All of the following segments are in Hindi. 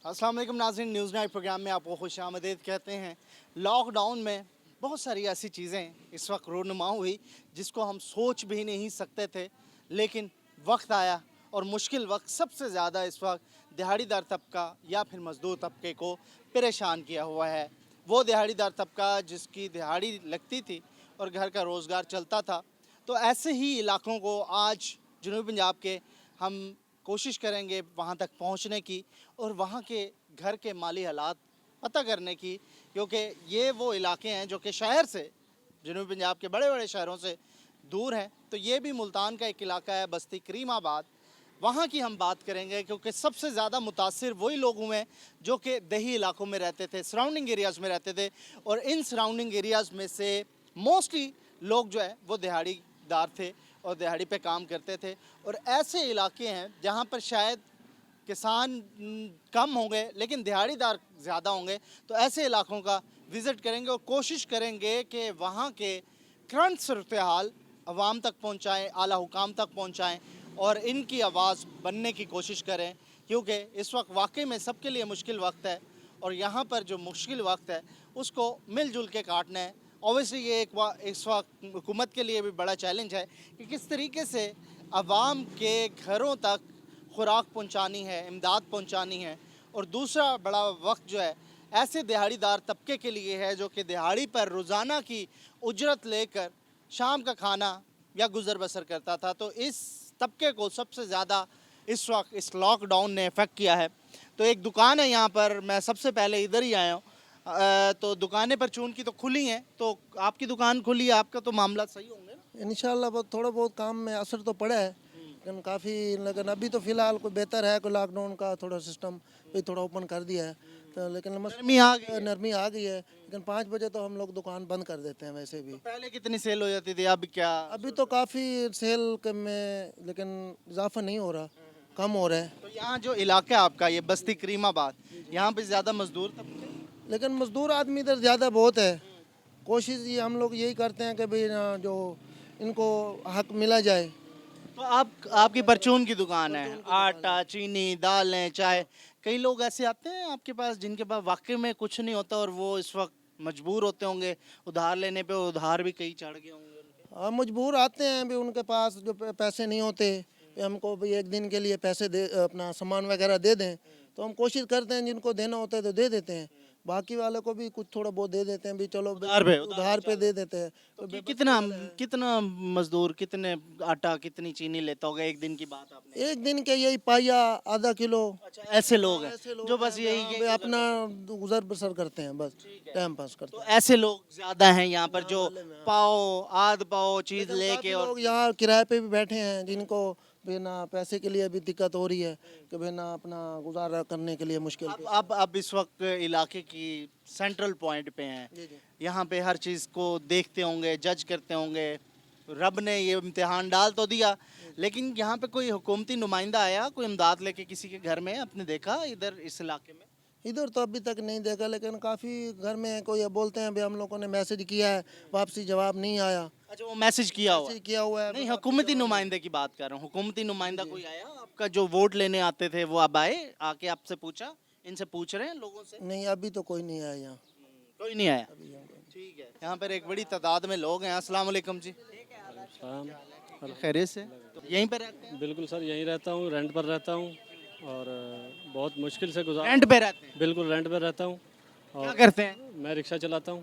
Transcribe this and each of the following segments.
अस्सलाम वालेकुम नाज़रीन, न्यूज़ नाइट प्रोग्राम में आपको खुशामदीद कहते हैं। लॉकडाउन में बहुत सारी ऐसी चीज़ें इस वक्त रूनुमा हुई जिसको हम सोच भी नहीं सकते थे, लेकिन वक्त आया और मुश्किल वक्त सबसे ज़्यादा इस वक्त दिहाड़ीदार तबका या फिर मज़दूर तबके को परेशान किया हुआ है। वो दिहाड़ीदार तबका जिसकी दिहाड़ी लगती थी और घर का रोज़गार चलता था। तो ऐसे ही इलाकों को आज जनूबी पंजाब के हम कोशिश करेंगे वहाँ तक पहुँचने की और वहाँ के घर के माली हालात पता करने की, क्योंकि ये वो इलाके हैं जो कि शहर से, जनूबी पंजाब के बड़े बड़े शहरों से दूर हैं। तो ये भी मुल्तान का एक इलाका है, बस्ती करीमाबाद। वहाँ की हम बात करेंगे क्योंकि सबसे ज़्यादा मुतासिर वही लोग हुए हैं जो कि दही इलाकों में रहते थे, सराउंडिंग एरियाज़ में रहते थे। और इन सराउंडिंग एरियाज़ में से मोस्टली लोग जो है वो दिहाड़ीदार थे और दिहाड़ी पे काम करते थे। और ऐसे इलाके हैं जहाँ पर शायद किसान कम होंगे लेकिन दिहाड़ीदार ज़्यादा होंगे। तो ऐसे इलाकों का विज़िट करेंगे और कोशिश करेंगे कि वहाँ के करंट सूरत हाल आवाम तक पहुँचाएँ, आला हुकाम तक पहुँचाएँ और इनकी आवाज़ बनने की कोशिश करें, क्योंकि इस वक्त वाकई में सबके लिए मुश्किल वक्त है और यहाँ पर जो मुश्किल वक्त है उसको मिलजुल के काटना है। ऑब्वियसली ये इस वक्त हुकूमत के लिए भी बड़ा चैलेंज है कि किस तरीके से आवाम के घरों तक खुराक पहुंचानी है, इमदाद पहुंचानी है। और दूसरा बड़ा वक्त जो है ऐसे दिहाड़ीदार तबके के लिए है जो कि दिहाड़ी पर रोज़ाना की उजरत लेकर शाम का खाना या गुज़र बसर करता था। तो इस तबके को सबसे ज़्यादा इस वक्त इस लॉकडाउन ने इफ़ेक्ट किया है। तो एक दुकान है यहाँ पर, मैं सबसे पहले इधर ही आया हूँ। तो दुकानें परचून की तो खुली हैं, तो आपकी दुकान खुली है, आपका तो मामला सही होंगे ना? इंशाल्लाह बहुत थोड़ा बहुत काम में असर तो पड़ा है, लेकिन अभी तो फ़िलहाल कोई बेहतर है। कोई लॉकडाउन का थोड़ा सिस्टम भी थोड़ा ओपन कर दिया है, तो लेकिन गर्मी आ गई है। नरमी आ गई है। लेकिन 5 बजे तो हम लोग दुकान बंद कर देते हैं वैसे भी। पहले कितनी सेल हो जाती थी, अब क्या? अभी तो काफ़ी सेल में लेकिन इजाफा नहीं हो रहा, कम हो रहा है। तो यहाँ जो इलाका है आपका, ये बस्ती करीमाबाद, यहाँ पे ज़्यादा मजदूर तबके? लेकिन मज़दूर आदमी इधर ज़्यादा बहुत है। कोशिश ये हम लोग यही करते हैं कि भाई जो इनको हक मिला जाए। तो आपकी परचून की दुकान है, आटा, चीनी, दालें, चाय। कई लोग ऐसे आते हैं आपके पास जिनके पास वाकई में कुछ नहीं होता और वो इस वक्त मजबूर होते होंगे उधार लेने पे, उधार भी कई चढ़ गए होंगे उनके। हाँ, मजबूर आते हैं भी, उनके पास जो पैसे नहीं होते कि हमको भी एक दिन के लिए पैसे दे, अपना सामान वगैरह दे दें। तो हम कोशिश करते हैं जिनको देना होता है तो दे देते हैं, बाकी वाले को भी कुछ थोड़ा बहुत दे देते हैं भी, चलो उधार पे दे देते हैं। तो कितना कितना मजदूर, कितने आटा, कितनी चीनी लेता होगा एक दिन की बात आपने? एक दिन के यही पाया आधा किलो। अच्छा, ऐसे लोग हैं ऐसे लोग जो बस हैं, यही हाँ, भी अपना गुजर बसर करते हैं, बस टाइम पास करते तो हैं। ऐसे लोग ज्यादा हैं यहाँ पर जो पाओ आध पाओ चीज लेकिन लेके काफी और लोग यहाँ किराए पे भी बैठे हैं जिनको बिना पैसे के लिए भी दिक्कत हो रही है कि बिना अपना गुजारा करने के लिए मुश्किल पेश। अब इस वक्त इलाके की सेंट्रल पॉइंट पे हैं, जी जी। यहाँ पे हर चीज़ को देखते होंगे, जज करते होंगे। रब ने ये इम्तिहान डाल तो दिया, लेकिन यहाँ पे कोई हुकूमती नुमाइंदा आया, कोई इमदाद लेके किसी के घर में, आपने देखा इधर इस इलाके में? इधर तो अभी तक नहीं देखा, लेकिन काफ़ी घर में कोई बोलते हैं भी हम लोगों ने मैसेज किया है, वापसी जवाब नहीं आया। अच्छा, वो मैसेज किया हुआ? मैसेज किया हुआ है। नहीं, हुकूमती नुमाइंदे की बात कर रहा हूँ। हुकूमती नुमाइंदा कोई आया आपका जो वोट लेने आते थे, वो अब आए, आके आपसे पूछा? इनसे पूछ रहे हैं लोगों से? नहीं, अभी तो कोई नहीं आया यहाँ। कोई नहीं आया। ठीक है, यहाँ पर एक बड़ी तादाद में लोग हैं। अस्सलाम वालेकुम जी, खैरियत से? तो यहीं पर रहते हैं? बिल्कुल सर, यहीं रहता हूँ, रेंट पर रहता हूँ और बहुत मुश्किल से गुजार। रेंट पे रहते हैं? बिल्कुल रेंट पर रहता हूँ क्या और करते हैं? मैं रिक्शा चलाता हूँ।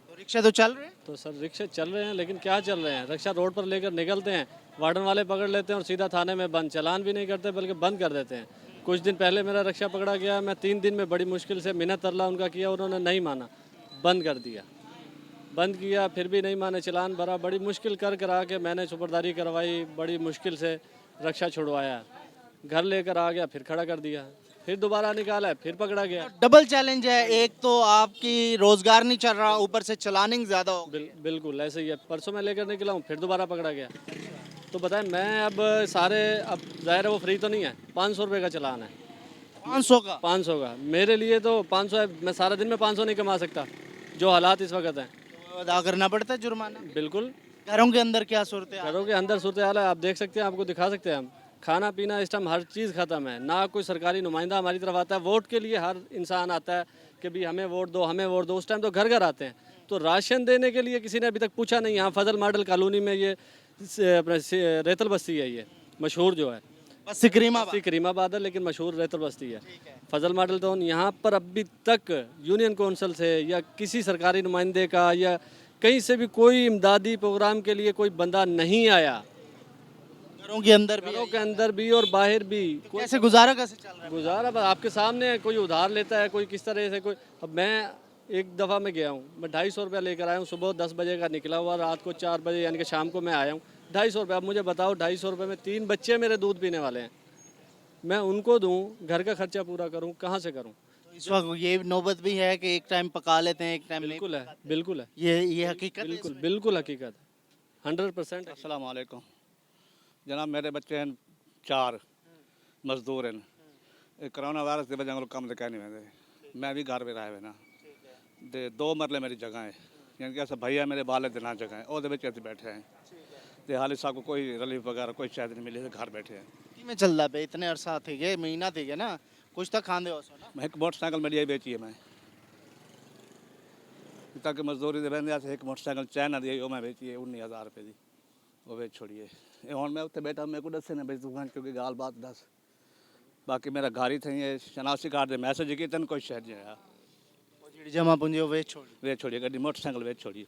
तो रिक्शा तो चल रहे हैं? तो सर रिक्शे चल रहे हैं, लेकिन क्या चल रहे हैं, रिक्शा रोड पर लेकर निकलते हैं, वार्डन वाले पकड़ लेते हैं और सीधा थाने में बंद, चालान भी नहीं करते बल्कि बंद कर देते हैं। कुछ दिन पहले मेरा रिक्शा पकड़ा गया, मैं 3 दिन में बड़ी मुश्किल से मिन्नत तरला उनका किया, उन्होंने नहीं माना, बंद कर दिया। बंद किया फिर भी नहीं माने, चालान भरा, बड़ी मुश्किल कर करा के मैंने सुपरदारी करवाई, बड़ी मुश्किल से रिक्शा छुड़वाया, घर लेकर आ गया, फिर खड़ा कर दिया, फिर दोबारा निकाला है, फिर पकड़ा गया। डबल चैलेंज है, एक तो आपकी रोजगार नहीं चल रहा, ऊपर से चलानिंग ज्यादा हो गई। बिल्कुल ऐसे ही है। परसों मैं लेकर निकला हूँ, फिर दोबारा पकड़ा गया। तो बताएं मैं अब अब ज़ाहिर है वो फ्री तो नहीं है, 500 रुपये का चालान है। 500 का? 500 का मेरे लिए तो 500 है, मैं सारा दिन में 500 नहीं कमा सकता, जो हालात इस वक्त हैं। तो अदा करना पड़ता है जुर्माना? बिल्कुल। घरों के अंदर क्या सूरत है? घरों के अंदर सूरत हाल है, आप देख सकते हैं, आपको दिखा सकते हैं हम। खाना पीना इस टाइम हर चीज़ ख़त्म है, ना कोई सरकारी नुमाइंदा हमारी तरफ आता है। वोट के लिए हर इंसान आता है कि भी हमें वोट दो, हमें वोट दो। उस टाइम तो घर घर आते हैं, तो राशन देने के लिए किसी ने अभी तक पूछा नहीं। यहाँ फजल मॉडल कॉलोनी में ये अपना रेतल बस्ती है, ये मशहूर जो है बस करीमाबाद। करीमाबाद है, लेकिन मशहूर रेतल बस्ती है। फजल मॉडल टाउन, यहाँ पर अभी तक यूनियन कौंसिल से या किसी सरकारी नुमाइंदे का या कहीं से भी कोई इमदादी प्रोग्राम के लिए कोई बंदा नहीं आया। घरों के अंदर भी घरों के अंदर भी और बाहर भी कैसे गुजारा कैसे चल रहा है? गुजारा बस आपके सामने है। कोई उधार लेता है, कोई किस तरह से, कोई। अब मैं एक दफ़ा मैं गया हूँ, मैं 250 रुपया लेकर आया हूँ। सुबह 10 बजे का निकला हुआ, रात को 4 बजे यानी कि शाम को मैं आया हूँ। 250 रुपया। अब मुझे बताओ, 250 रुपये में 3 बच्चे मेरे दूध पीने वाले हैं, मैं उनको दूँ, घर का खर्चा पूरा करूँ, कहाँ से करूँ? तो इस वक्त ये नौबत भी है कि एक टाइम पका लेते हैं, एक टाइम नहीं। बिल्कुल है, बिल्कुल है, ये हकीकत है बिल्कुल इसमें। बिल्कुल हकीकत 100%। अस्सलाम वालेकुम जनाब, मेरे बच्चे हैं 4 मजदूर हैं। ये कोरोना वायरस की वजह कम तो कह नहीं वैसे मैं भी घर में रहा है ना। ते 2 मरले मेरी जगह है, यानी कि ऐसा भैया मेरे वाले दिना जगह है, वो बैठे हैं। तो हाल साहब को कोई रिलीफ वगैरह कोई शायद नहीं मिली, घर बैठे हैं। में चल रहा है इतने अरसा थी गए, महीना थी गए ना, कुछ तक खांदे हो सो ना। मैं एक मोटरसाइकिल मेरी यही बेची है मैं, ताकि मजदूरी दे बंदे से एक मोटरसाइकिल चाइना दी वो मैं बेची है 19,000 रुपये की, वो बेच छोड़िए। हूँ मैं उत्ते बैठा, मेरे को दसे ना बेच दूँगा क्योंकि गाल बात दस। बाकी मेरा घर ही थे, ये शनासी कार्ड दे मैसेज की तन कोई शहर जो है जमा पूंजी वो वेच छोड़ी। वे छोड़िए, गड्डी मोटरसाइकिल बेच छोड़िए,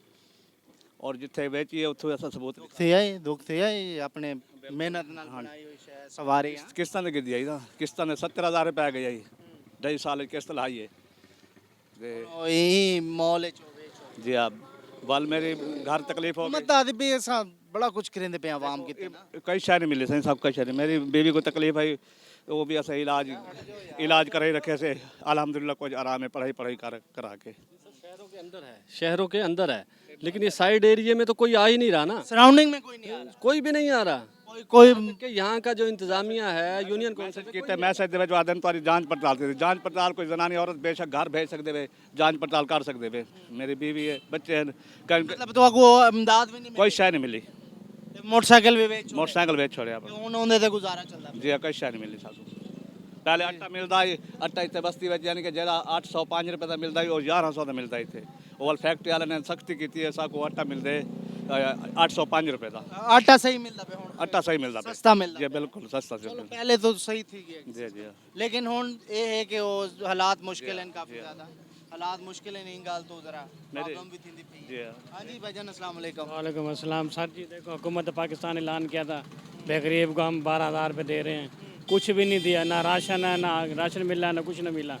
और जिथे बेची है उत्थों ऐसा सबूत दुख थे ये अपने मेहनत नाल बनाई हुई शय सवारी है। किस्तां ने दी आई ना, किस्तां ने 70,000 रुपये गई आई, 2.5 साल की किस्त लाई है। और यही मॉल है चो जी आप वाल मेरी घर तकलीफ हो मत आदि भी ऐसा बड़ा कुछ करेंदे पे आवाम की तना। कई शहर मिले सही, सब कई शहर। मेरी बीवी को तकलीफ है, वो भी ऐसा इलाज कराई रखे से अल्हम्दुलिल्लाह कुछ आराम है, पढ़ाई करा के। शहरों के अंदर है, शहरों के अंदर है, लेकिन ये साइड एरिया में तो कोई आ ही नहीं रहा ना, सराउंडिंग में कोई नहीं आ रहा, कोई भी नहीं आ रहा। कोई कि यहाँ का जो इंतजामिया है यूनियन कौंसिल कितने मैसेज दे आदन तुम्हारी जांच पड़ताल करते, जांच पड़ताल कोई जनानी औरत बेशक घर भेज सकते वे, जांच पड़ताल कर सकते वे। मेरी बीवी है, बच्चे हैं, मतलब तो आपको इमदाद भी नहीं कोई शय नहीं मिली। मिली, मोटरसाइकिल भी बेच मोटरसाइकिल बेच छोड़े आप उन्होंने तो गुजारा चलता है। जी, कोई शय नहीं मिली सासू। पहले आटा मिलता है, आटा इतने बस्ती में यानी कि जरा 805 रुपये का मिलता है, और 1100 का मिलता है थे। वो फैक्ट्री वाले ने सख्ती की है, साको आटा मिलते 805 रुपये का। आटा सही मिलता पे हुण आटा सही मिलता पे। सस्ता मिलता जी बिल्कुल सस्ता चलो से। पहले तो सही थी ये। जी जी लेकिन हुण ये है कि वो हालात मुश्किल हैं काफी ज्यादा, हालात मुश्किल है, नहीं गाल तो जरा प्रॉब्लम भी थी पई। जी हां जी भाईजान अस्सलाम वालेकुम। वालेकुम अस्सलाम। सर जी देखो, हुकूमत पाकिस्तान ऐलान किया था बेगरीब को हम 12,000 रुपये दे रहे हैं, कुछ भी नहीं दिया, ना राशन है, ना राशन मिला, ना कुछ नहीं मिला।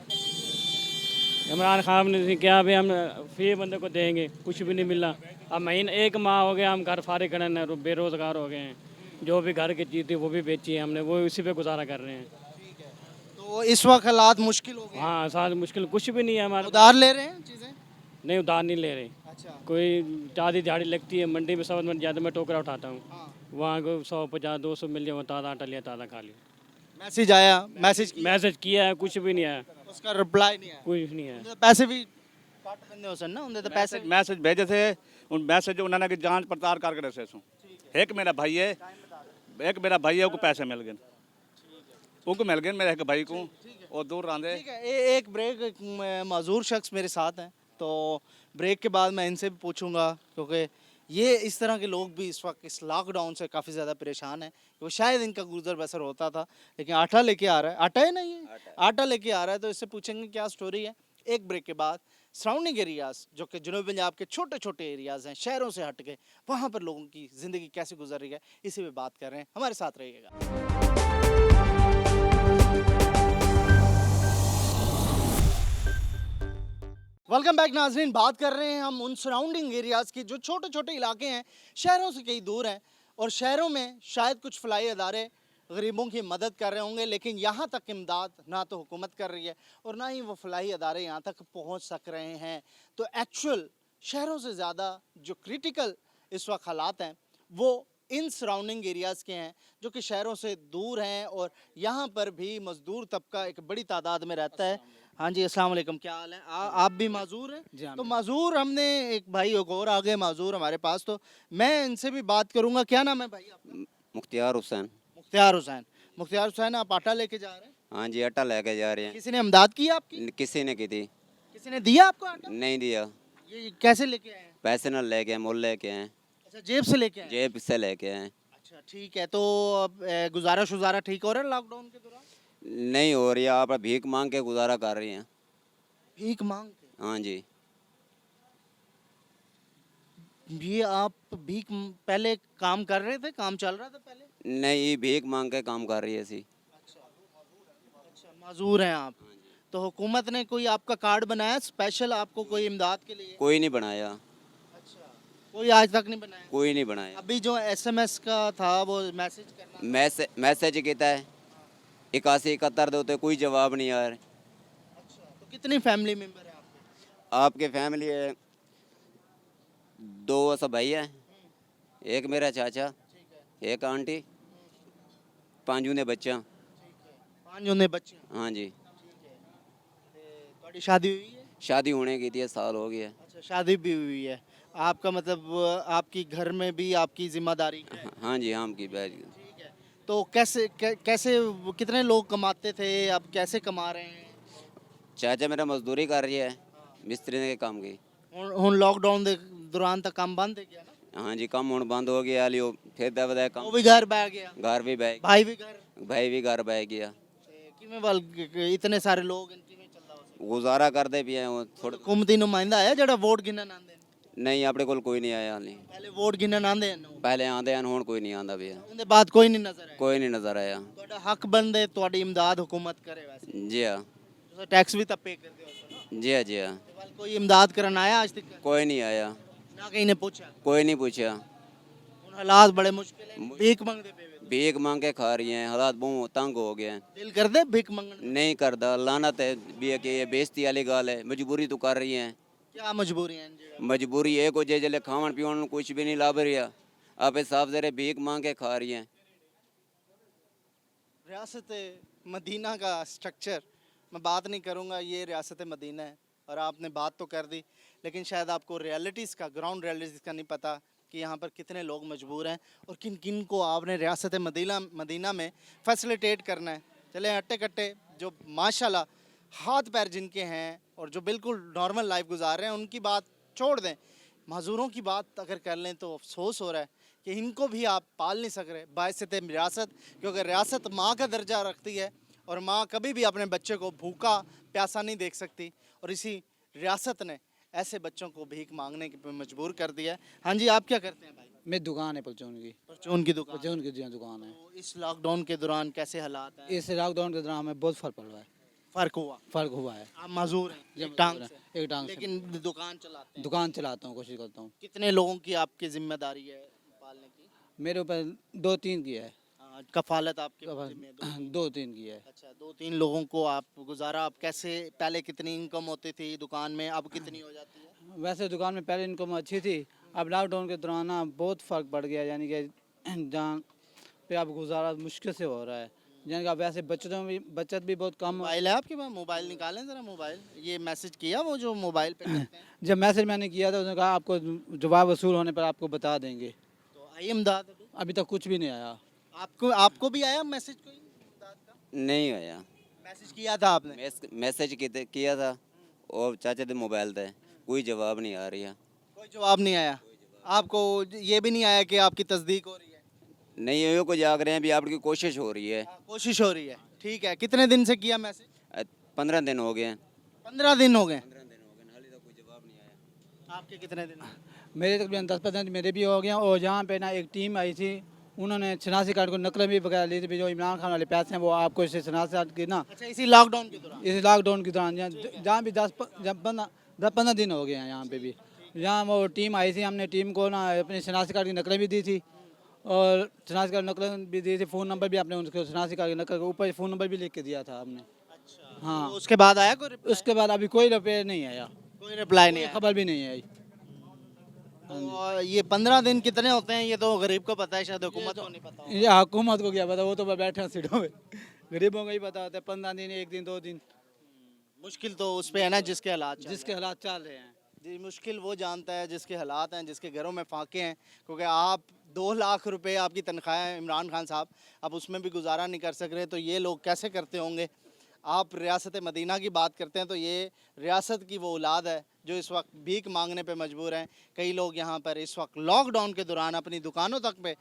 इमरान खान ने क्या भी हम फी बंदे को देंगे, कुछ भी नहीं मिला। अब महीना 1 माह हो गया हम घर फारिग खड़े हैं, बेरोज़गार हो गए हैं। जो भी घर की चीज़ थी वो भी बेची है हमने, वो इसी पे गुजारा कर रहे हैं। तो इस वक्त हालात मुश्किल हो गए, हाँ साथ मुश्किल कुछ भी नहीं है हमारे। उधार ले रहे हैं चीजें। नहीं उधार नहीं ले रहे। अच्छा कोई आधी दिहाड़ी लगती है मंडी में, सब में ज़्यादा मैं टोकरा उठाता हूँ, हाँ वहाँ को 150 200 मिल जाए, ताज़ा आटा लिया, ताज़ा खा लिया। मैसेज आया, मैसेज किया है, कुछ भी नहीं आया, उसका रिप्लाई नहीं आया। कुछ नहीं है। उनके तो पैसे भी काट बंदे हो सन ना, उनके तो पैसे मैसेज भेजे थे, उन मैसेज उन्होंने की जांच पड़ताल करके रखे सू। एक मेरा भाई है, उसको पैसे मिल गए, उनको मिल गए मेरे एक भाई को, और दूर रहा। ठीक है। एक ब्रेक, एक माजूर शख्स मेरे साथ हैं, तो ब्रेक के बाद मैं इनसे भी पूछूंगा, क्योंकि ये इस तरह के लोग भी इस वक्त इस लॉकडाउन से काफ़ी ज़्यादा परेशान हैं। वो शायद इनका गुजर बसर होता था, लेकिन आटा लेके आ रहा है, आटा है ना ये, आटा लेके आ रहा है, तो इससे पूछेंगे क्या स्टोरी है। एक ब्रेक के बाद सराउंडिंग एरियाज़ जो कि जनूबी पंजाब के छोटे छोटे एरियाज़ हैं, शहरों से हट के, वहाँ पर लोगों की ज़िंदगी कैसे गुजर रही है, इसी पे बात कर रहे हैं। हमारे साथ रहिएगा। वेलकम बैक नाजरीन। बात कर रहे हैं हम उन सराउंडिंग एरियाज़ की जो छोटे छोटे इलाके हैं, शहरों से कई दूर हैं, और शहरों में शायद कुछ फलाई अदारे गरीबों की मदद कर रहे होंगे, लेकिन यहाँ तक इमदाद ना तो हुकूमत कर रही है और ना ही वो फलाही अदारे यहाँ तक पहुँच सक रहे हैं। तो एक्चुअल शहरों से ज़्यादा जो क्रिटिकल इस वक्त हालात हैं वो इन सराउंडिंग एरियाज़ के हैं जो कि शहरों से दूर हैं, और यहाँ पर भी मज़दूर तबका एक बड़ी तादाद में रहता है। हाँ जी अस्सलाम वालेकुम, क्या हाल है? आप भी माजूर हैं? तो माजूर हमने एक भाई और आ गए माजूर हमारे पास, तो मैं इनसे भी बात करूँगा। क्या नाम है भाई आपका? मुख्तियार हुसैन। मुख्तियार हुसैन। मुख्तियार हुसैन, आप आटा लेके जा रहे हैं, हाँ जी, आटा लेके जा रहे किसी ने इमदाद की आपकी? किसी ने की थी, किसी ने दिया आपको आटा? नहीं दिया, ये कैसे लेके आए हैं? पैसे न लेके आए, मोल लेके आए, अच्छा, जेब से लेके आए हैं? जेब से लेके आए। अच्छा, ठीक है। तो अब, गुजारा शुजारा ठीक हो रहा है लॉकडाउन के दौरान? नहीं हो रही है, आप भीख मांग के गुजारा कर रही हैं। भीख मांग के? हाँ जी, ये आप पहले काम कर रहे थे, काम चल रहा था पहले? नहीं भीख मांग के काम कर रही है सी। अच्छा, माजूर हैं आप। तो हुकूमत ने कोई आपका कार्ड बनाया स्पेशल आपको कोई इमदाद के लिए? कोई नहीं बनाया, अच्छा, कोई आज तक नहीं बनाया? कोई नहीं बनाया। अभी जो एसएमएस का था वो मैसेज करना, मैसेज किया है 8171 दो तो कोई जवाब नहीं आ रहा। अच्छा, तो कितनी फैमिली मेंबर है आपके? आपके फैमिली है 2 सब भाई है, एक मेरा चाचा, एक आंटी, 5 जूने बच्चा। 5 जने बच्चे हैं। हाँ जी, ਤੁਹਾਡੀ शादी हुई है? शादी होने की थी, साल हो गया। अच्छा, शादी भी हुई है। आपका मतलब आपकी घर में भी आपकी जिम्मेदारी है? हाँ जी, आम की बैठ ठीक है। तो कैसे कितने लोग कमाते थे, अब कैसे कमा रहे हैं? चाचा मेरा मजदूरी कर रही है, मिस्त्री के काम की। ਹੁਣ लॉकडाउन ਦੇ ਦੌਰਾਨ ਤਾਂ ਕੰਮ ਬੰਦ ਹੈ ਗਿਆ ਨਾ? हाँ जी, कम हुण बंद हो गया, लियो फिर दबदा ਉਹ कम, ਵੀ ਘਰ ਬੈ ਗਿਆ, घर भी बह ਭਾਈ ਵੀ ਘਰ। भाई भी घर बह गया। ਤੇ ਕਿਵੇਂ ਵੱਲ ਇਤਨੇ ਸਾਰੇ ਲੋਕ ਕਿਵੇਂ ਚੱਲਦਾ ਹੋ ਸਕਦਾ? गुजारा करते भी हैं वो थोड़ा। ਹੁਕੂਮਤੀ ਨੁਮਾਇੰਦਾ ਆਇਆ ਜਿਹੜਾ ਵੋਟ ਗਿਣਨ ਆਉਂਦੇ ਨੇ? नहीं अपने कोल कोई नहीं आया हाली, ਪਹਿਲੇ ਵੋਟ ਗਿਣਨ ਆਉਂਦੇ ਨੇ, पहले आंदे हैं हुण कोई नहीं आंदा भी है, ਉਹਦੇ ਬਾਅਦ ਕੋਈ ਨਹੀਂ ਨਜ਼ਰ ਆਇਆ। कोई नहीं नजर आया। ਤੁਹਾਡਾ ਹੱਕ ਬਣਦੇ ਤੁਹਾਡੀ ਇਮਦਾਦ ਹੁਕੂਮਤ ਕਰੇ ਵੈਸੇ। जी हाँ, ਤੁਸੀਂ ਟੈਕਸ ਵੀ ਤਾਂ ਪੇ ਕਰਦੇ ਹੋ ਨਾ? जी हाँ, जी हाँ, ਤੇ ਵੱਲ ਕੋਈ ਇਮਦਾਦ ਕਰਨ ਆਇਆ ਅੱਜ ਤੱਕ? कोई नहीं आया, ਨਾ ਕहीं ਨੇ ਪੁੱਛਿਆ? कोई नहीं पूछा। ਹੁਣ ਹਾਲਾਤ ਬੜੇ ਮੁਸ਼ਕਿਲ ਹੈ, ਭੀਖ ਮੰਗਦੇ ਪਏ ਵੇ। भीख मांग के खा रही हैं, हालात बहुत तंग हो गए हैं। ਦਿਲ ਕਰਦੇ ਭੀਖ ਮੰਗਣ ਨੂੰ? नहीं करदा, लानत है भी है कि ये बेइज्जती वाली गाल है, मजबूरी तो कर रही हैं। क्या मजबूरी है ਜਿਹੜਾ? मजबूरी है को जे जले खावन पीवन कुछ भी नहीं लाभ रही है, आप साफ जरे भीख मांग के खा रही हैं। रियासत मदीना का स्ट्रक्चर मैं बात नहीं करूँगा, ये रियासत मदीना है और आपने बात तो कर दी, लेकिन शायद आपको रियलिटीज़ का, ग्राउंड रियलिटीज़ का नहीं पता कि यहाँ पर कितने लोग मजबूर हैं और किन किन को आपने रियासत मदीना में फैसिलिटेट करना है। चले अट्टे कट्टे जो माशाल्लाह हाथ पैर जिनके हैं और जो बिल्कुल नॉर्मल लाइफ गुजार रहे हैं उनकी बात छोड़ दें, मजदूरों की बात अगर कर लें तो अफसोस हो रहा है कि इनको भी आप पाल नहीं सक रहे बाइसत रियासत, क्योंकि रियासत माँ का दर्जा रखती है और माँ कभी भी अपने बच्चे को भूखा प्यासा नहीं देख सकती और इसी रियासत ने ऐसे बच्चों को भीख मांगने पे मजबूर कर दिया है। हाँ जी, आप क्या करते हैं भाई? मेरी दुकान है परचून की। परचून की दुकान। परचून की जी दुकान है। तो इस लॉकडाउन के दौरान कैसे हालात हैं? इस लॉकडाउन के दौरान हमें बहुत फर्क पड़ रहा है। फर्क हुआ? फर्क हुआ है। आप माजूर हैं जी, एक टांग मजबूर से, है, एक टांग से। लेकिन दुकान चलाते हैं। दुकान चलाता हूँ, कोशिश करता हूँ। कितने लोगों की आपकी जिम्मेदारी है पालने की? मेरे ऊपर 2-3 की है। हाँ, कफालत आपके जिम्मे दो। 2-3 की है। अच्छा, 2-3 लोगों को आप गुजारा, आप कैसे, पहले कितनी इनकम होती थी दुकान में, अब कितनी हो जाती है? वैसे दुकान में पहले इनकम अच्छी थी, अब लॉकडाउन के दौरान ना बहुत फ़र्क पड़ गया, यानी कि जहाँ पे अब गुजारा मुश्किल से हो रहा है। यानी कि अब वैसे बचत भी बहुत कम। मोबाइल है आपके पास? मोबाइल निकालें ज़रा, मोबाइल। ये मैसेज किया वो जो मोबाइल पे करते हैं? जब मैसेज मैंने किया था उसने कहा आपको जवाब वसूल होने पर आपको बता देंगे। तो आई इमदाद अभी? अभी तक कुछ भी नहीं आया। आपको भी आया मैसेज कोई इमदाद का? नहीं आया, मैसेज किया था आपने? मैसेज किया था और चाचा के मोबाइल थे, कोई जवाब नहीं आ रही है। कोई जवाब नहीं आया? आपको ये भी नहीं आया कि आपकी तस्दीक हो रही है? नहीं ये को जाग रहे हैं भी आपकी कोशिश हो रही है। कोशिश हो रही है, ठीक है। कितने दिन से किया मैसेज? 15 दिन हो गए हैं। 15 दिन हो गए? 15 दिन हो गए, हाली तक कोई जवाब नहीं आया। आपके कितने दिन? मेरे तकरीबन 10-15 मेरे भी हो गए। और जहाँ पे ना एक टीम आई थी, उन्होंने शनासी कार्ड को नकलें भी वगैरह ली थी, जो इमरान खान वाले पैसे हैं वो आपको इससे शनासी कार्ड की ना अच्छा, इसी लॉकडाउन के दौरान? इस लॉकडाउन के दौरान जहाँ भी 10-15 दिन हो गए हैं यहाँ पे भी। जहाँ वो टीम आई थी, हमने टीम को ना अपनी शनासी कार्ड की नकलें भी दी थी और शनासी कार्ड नकलें भी दी थी, फ़ोन नंबर भी आपने उनके शनासी कार्ड की नकल के ऊपर फ़ोन नंबर भी लिख के दिया था हमने। अच्छा, हाँ, तो उसके बाद आया कोई reply? उसके बाद अभी कोई रुपये नहीं आया, कोई रिप्लाई नहीं कोई आया? खबर भी नहीं आई। तो ये 15 दिन कितने होते हैं ये तो गरीब को पता है, शायद हुकूमत को नहीं पता होगा। ये हुकूमत को क्या पता, वो तो बैठे हैं सीटों में। गरीबों को ही पता होता है 15 दिन, 1 दिन, 2 दिन, मुश्किल तो उस पे है ना जिसके हालात चल जिसके हालात चल रहे हैं। जी, मुश्किल वो जानता है जिसके हालात हैं, जिसके घरों में फाके हैं, क्योंकि आप 2 लाख रुपए आपकी तनख्वाह है इमरान खान साहब, आप उसमें भी गुजारा नहीं कर सक रहे, तो ये लोग कैसे करते होंगे। आप रियासत मदीना की बात करते हैं तो ये रियासत की वो औलाद है जो इस वक्त भीख मांगने पे मजबूर हैं। कई लोग यहाँ पर इस वक्त लॉकडाउन के दौरान अपनी दुकानों तक पे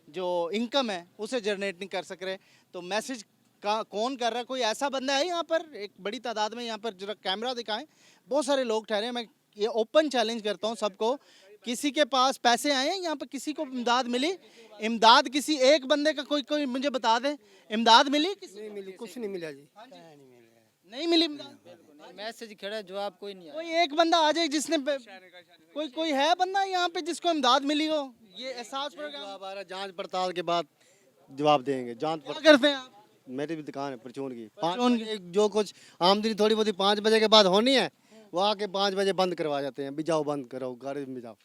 जो इनकम है उसे जनरेट नहीं कर सक रहे। तो मैसेज का कौन कर रहा है, कोई ऐसा बंदा है यहाँ पर, एक बड़ी तादाद में यहाँ पर जरा कैमरा दिखाएं, बहुत सारे लोग ठहरे हैं। मैं ये ओपन चैलेंज करता हूँ सबको, किसी के पास पैसे आए हैं यहाँ पर, किसी को इमदाद मिली, इमदाद किसी एक बंदे का कोई कोई मुझे बता दे, इमदाद मिली किसी? नहीं मिली, कुछ नहीं मिला जी। नहीं मिली इमदाद। मैसेज खड़ा, जवाब कोई नहीं आया। कोई एक बंदा आ जाए जिसने कोई कोई है बंदा यहाँ पे जिसको इमदाद मिली हो। ये एहसास प्रोग्राम जवाब आ रहा है, जांच पड़ताल के बाद जवाब देंगे। जांच क्या पड़ताल करते हैं आप? मेरी भी दुकान है परचून की। परचून की? जो कुछ आमदनी थोड़ी बहुत 5 बजे के बाद होनी है वो आके 5 बजे बंद करवा जाते हैं। भी जाओ बंद करो, गाड़ी में जाओ।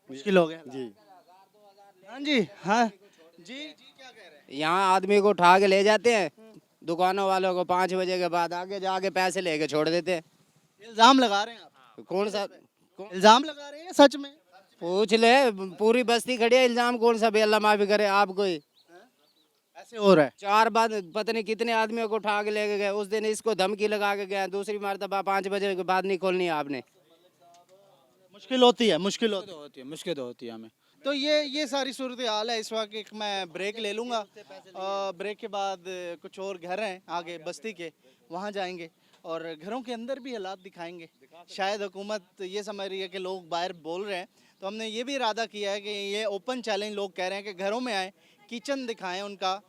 मुश्किल हो गया जी हाँ जी। हाँ जी जी, क्या कह रहे हैं? यहाँ आदमी को उठा के ले जाते हैं, दुकानों वालों को 5 बजे के बाद आगे जाके पैसे लेके छोड़ देते हैं। इल्जाम लगा रहे हैं आप? कौन सा इल्जाम लगा रहे हैं सच में? पूछ ले, पूरी बस्ती खड़ी है, इल्जाम कौन सा भी अल्लाह माफी करे। आप कोई ऐसे हो रहा है? 4 बाद पता नहीं कितने आदमियों को उठा के लेके गए। उस दिन इसको धमकी लगा के गए, दूसरी मरतबा 5 बजे के बाद नहीं खोलनी है आपने। मुश्किल होती है, मुश्किल होती है। मुश्किल तो होती है हमें। तो ये सारी सूरत हाल है इस वक्त। एक मैं ब्रेक ले लूँगा और ब्रेक के बाद कुछ और घर हैं आगे बस्ती के, वहाँ जाएंगे और घरों के अंदर भी हालात दिखाएंगे। शायद हुकूमत ये समझ रही है कि लोग बाहर बोल रहे हैं, तो हमने ये भी इरादा किया है कि ये ओपन चैलेंज लोग कह रहे हैं कि घरों में आए, किचन दिखाएं उनका,